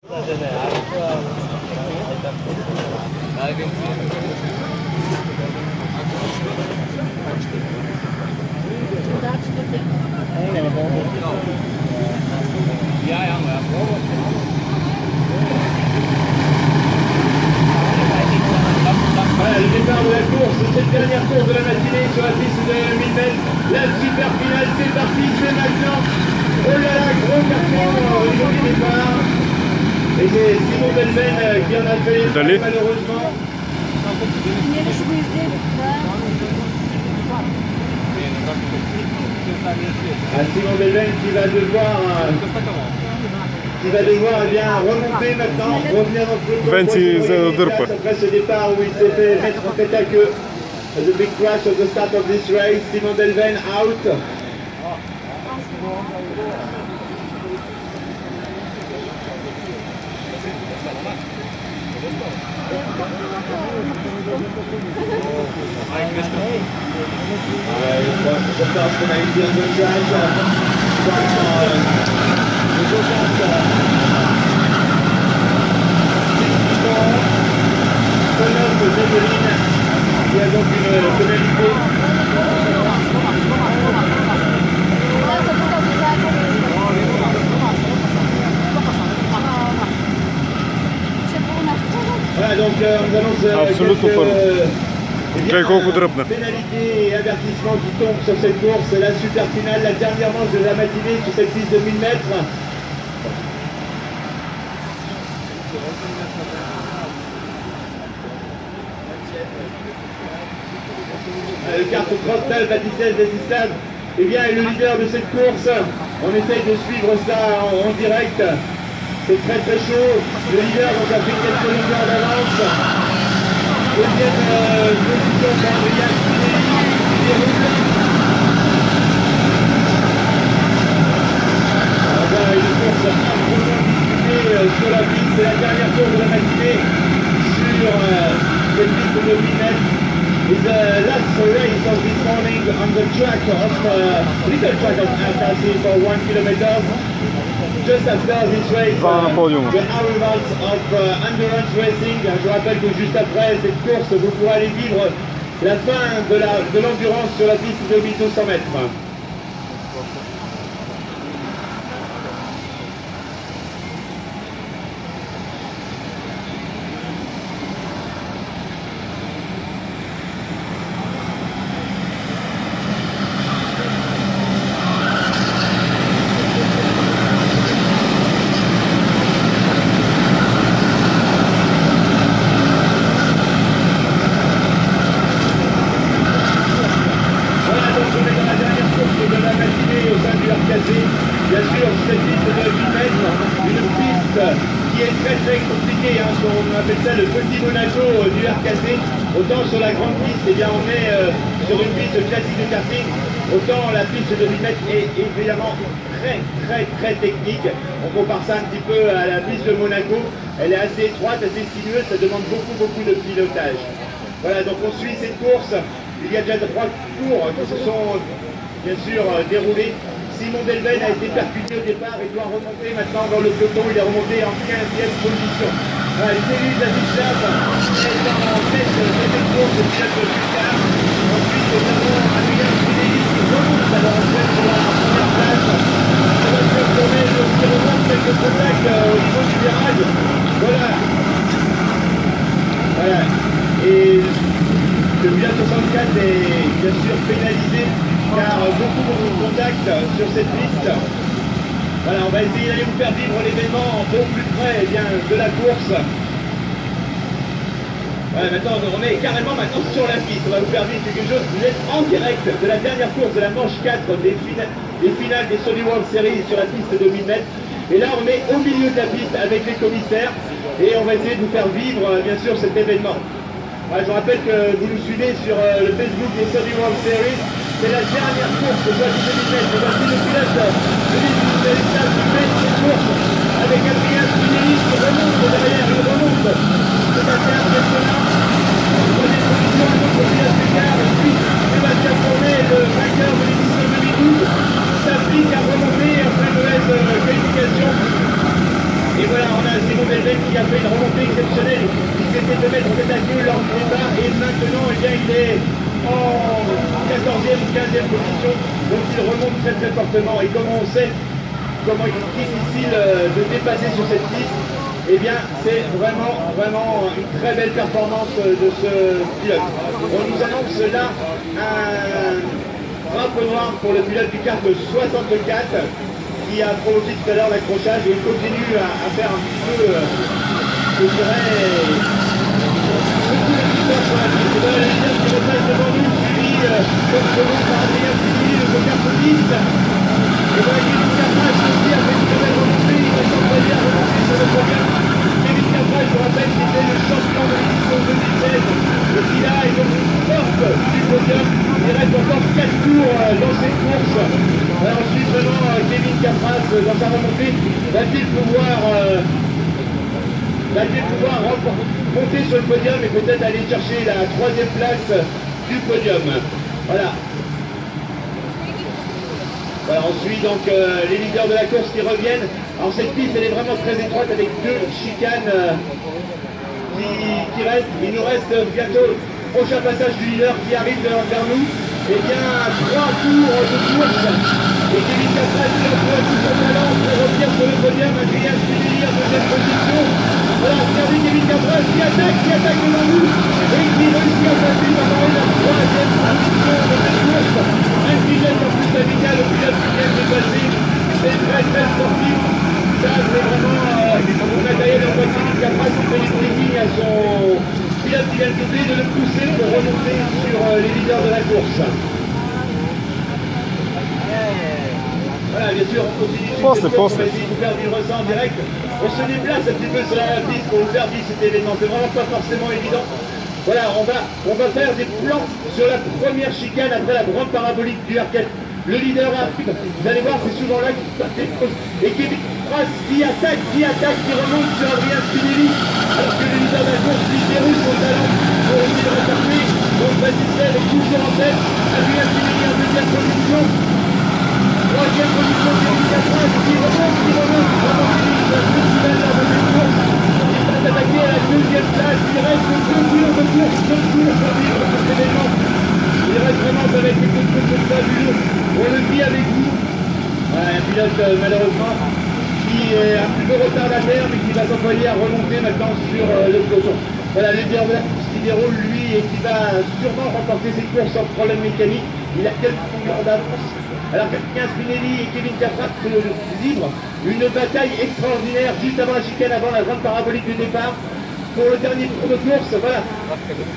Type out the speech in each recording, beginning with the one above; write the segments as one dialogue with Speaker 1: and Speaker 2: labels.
Speaker 1: Voilà, le départ de la course, cette dernière course de la matinée sur la piste de 1000 mètres. La super finale, c'est parti, c'est maintenant. Oh là là, gros carton au niveau du départ. Et c'est Simon Delven qui en a fait malheureusement. Simon Delven qui va devoir eh bien, remonter maintenant, revenir dans le peloton après ce départ où il s'est fait mettre en tête à queue. The big crash of the start of this race, Simon Delven out. The first penalty on the il y a donc une pénalité. Voilà, donc on annonce pénalité et avertissement qui tombent sur cette course. C'est la super finale, la dernière manche de la matinée sur cette piste de 1000 mètres. Le carte 39 à 17 d'Esistad, eh bien, est le leader de cette course. On essaye de suivre ça en direct. C'est très très chaud. Le leader donc, a fait quelques longueurs d'avance. Deuxième position d'Adrien qui déroule. Voilà, une course âprement disputée sur la piste. C'est la dernière course de la matinée sur cette piste de 1000 mètres. Is the last race of this morning on the track of little track of Akasi for 1 kilometer. Just after this race, the arrivals of endurance racing. Je rappelle que juste après cette course, vous pourrez aller vivre la fin de l'endurance sur la piste de 1200 mètres. Bien sûr, cette piste de 1000 mètres, une piste qui est très très compliquée, hein, on appelle ça le petit Monaco du RKC. Autant sur la grande piste, eh bien, on est sur une piste classique de karting, autant la piste de 1000 mètres est évidemment très technique. On compare ça un petit peu à la piste de Monaco, elle est assez étroite, assez sinueuse, ça demande beaucoup de pilotage. Voilà, donc on suit cette course, il y a déjà 3 tours qui se sont bien sûr déroulés. Simon Delven a été percuté au départ et doit remonter maintenant dans le peloton. Il est remonté en 15e position. Voilà, les élus d'Azizab est en tête de cette course de pilote plus tard. Ensuite, nous avons Adrien Spinelli qui remonte alors en fait sur la première place. Sébastien Cornet qui remonte quelques contacts au niveau du virage. Voilà. Et le pilote 64 est bien sûr pénalisé car beaucoup de contacts sur cette piste. Voilà, on va essayer d'aller vous faire vivre l'événement au plus près de la course. Voilà, maintenant on est carrément maintenant sur la piste, on va vous faire vivre quelque chose. Vous êtes en direct de la dernière course de la manche 4 des finales des Sony World Series sur la piste de 1000 mètres. Et là on est au milieu de la piste avec les commissaires et on va essayer de vous faire vivre bien sûr cet événement. Voilà, je vous rappelle que vous nous suivez sur le Facebook des Sony World Series. C'est la dernière course de la 1000 mètres. Voici le pilote de l'Estat qui fait cette course avec Adrien Spinelli qui remonte derrière, il remonte. C'est assez impressionnant. Troisième position, un autre pilote d'écart. Et puis Sébastien Cornet, le vainqueur de l'édition 2012, s'applique à remonter après une mauvaise qualification. Et voilà, on a Simon Belbet qui a fait une remontée exceptionnelle, qui s'était de mettre tête à queue lors du départ, et maintenant, eh bien, il est en 14e ou 15e position, donc il remonte très très fortement. Et comme on sait comment il est difficile de dépasser sur cette piste, eh bien, c'est vraiment une très belle performance de ce pilote. On nous annonce là un drapeau noir pour le pilote du kart 64 qui a provoqué tout à l'heure l'accrochage et il continue à faire un petit peu, je dirais, sur la piste. Et bien, les qui repasse devant nous, suivi comme second par Adrien Fini, le kart piste. Et bien, Kevin Capras aussi a fait une très belle remontée, il va s'envoyer à remonter sur le podium. Kevin Capras, je vous rappelle, c'était le champion de l'édition 2016. Et qui là est donc porte du podium. Il reste encore 4 tours dans cette course. Alors ensuite, vraiment, Kevin Capras, dans sa remontée, va-t-il pouvoir monter sur le podium et peut-être aller chercher la 3e place du podium. Voilà. Voilà, ensuite, donc, les leaders de la course qui reviennent. Alors cette piste, elle est vraiment très étroite avec 2 chicanes qui restent. Il nous reste bientôt le prochain passage du leader qui arrive vers nous. Eh bien, 3 tours de course. Et Kevin Capras qui emploie tout son talent pour revenir sur le podium. Adrien Spinelli en 2e position. Voilà, regardez Kevin Capras qui attaque devant nous. Et qui réussit à passer pendant la 3e position de cette course. Un pilote en plus amical au pilote qui vient de passer. C'est très très sportif. Ça, c'est vraiment au matériel en voie de Kevin Capras qui fait les signes à son pilote qui vient de doubler, de le pousser pour remonter sur les leaders de la course. Voilà, bien sûr, on continue sur cette course, on va essayer de vous faire vivre ça en direct. On se déplace un petit peu sur la piste pour vous faire vivre cet événement. C'est vraiment pas forcément évident. Voilà, on va faire des plans sur la première chicane après la grande parabolique du Arcade. Le leader arrive, vous allez voir, c'est souvent là qu'il se passe des choses. Et Kevin Capras qui attaque, qui remonte sur Adrien Spinelli, alors que le leader de la course lui déroule son talent pour essayer de rattraper. Donc Baptiste est toujours en tête, Adrien Spinelli en 2e position. 3e position, Kevin Capras qui remonte, il va se finale dans la deuxième course. Il va s'attaquer à la 2e place, il reste 2 tours de course, 2 tours pour vivre cet événement. Il reste vraiment avec les coups de fabuleux. On le vit avec vous. Voilà, un pilote malheureusement qui est un petit peu retardataire mais qui va s'employer à remonter maintenant sur le peloton. Voilà, le leader de la course qui déroule lui et qui va sûrement remporter ses courses sans problème mécanique. Il a quelques secondes d'avance. Alors qu'Adrien Spinelli et Kevin Capras livrent une bataille extraordinaire juste avant la chicane, avant la grande parabolique du départ. Pour le dernier tour de course, voilà,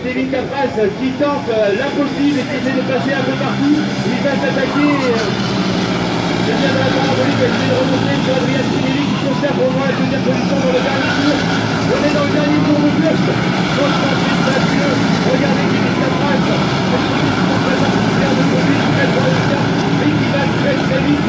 Speaker 1: Kevin Capras qui tente l'impossible et qui essaie de passer un peu partout. Il va s'attaquer de la parabolique, il essaie de remonter sur Adrien Spinelli qui conserve au moins la 2e position dans le dernier tour. On est dans le dernier tour de course. Franchement, c'est fabuleux. Regardez Kevin Capras, très particulière de conduite, très progressif, mais qui va très très vite.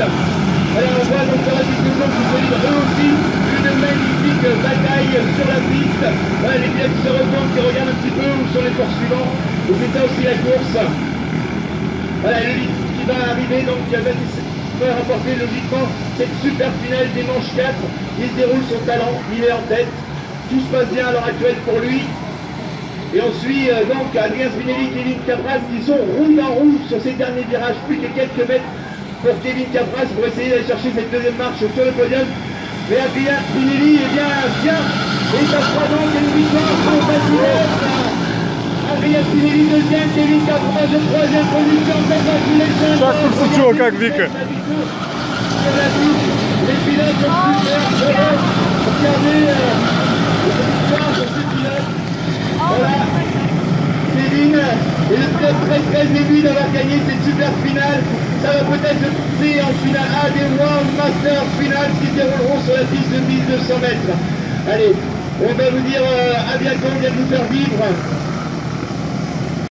Speaker 1: Alors on voit donc sur la piste de course qui se livrent eux aussi une magnifique bataille sur la piste. Voilà, les pilotes qui se retournent, qui regardent un petit peu où sont les poursuivants. Et c'est ça aussi la course. Voilà, le lead qui va arriver, donc Baptiste peut remporter logiquement cette super finale des manches 4. Il déroule son talent, il est en tête. Tout se passe bien à l'heure actuelle pour lui. Et on suit donc Adrien Spinelli, Kevin Capras qui sont roue dans roue sur ces derniers virages, plus que quelques mètres pour Kevin Capras pour essayer d'aller chercher cette 2e marche sur le podium. Mais Adrien Spinelli vient et ça sera donc une victoire pour Baptiste. Adrien Spinelli 2e, Kevin Capras de 3e position.
Speaker 2: Так тут сучок, как Вика.
Speaker 1: Les pilotes sont super. Regardez le victoire sur ces pilotes. Voilà. Kevin est le pilote très ému d'avoir gagné cette super finale. Ça va peut-être le pousser en finale A des World Masters Finals qui se dérouleront sur la piste de 1200 mètres. Allez, on va vous dire à bientôt, on vient de vous faire vivre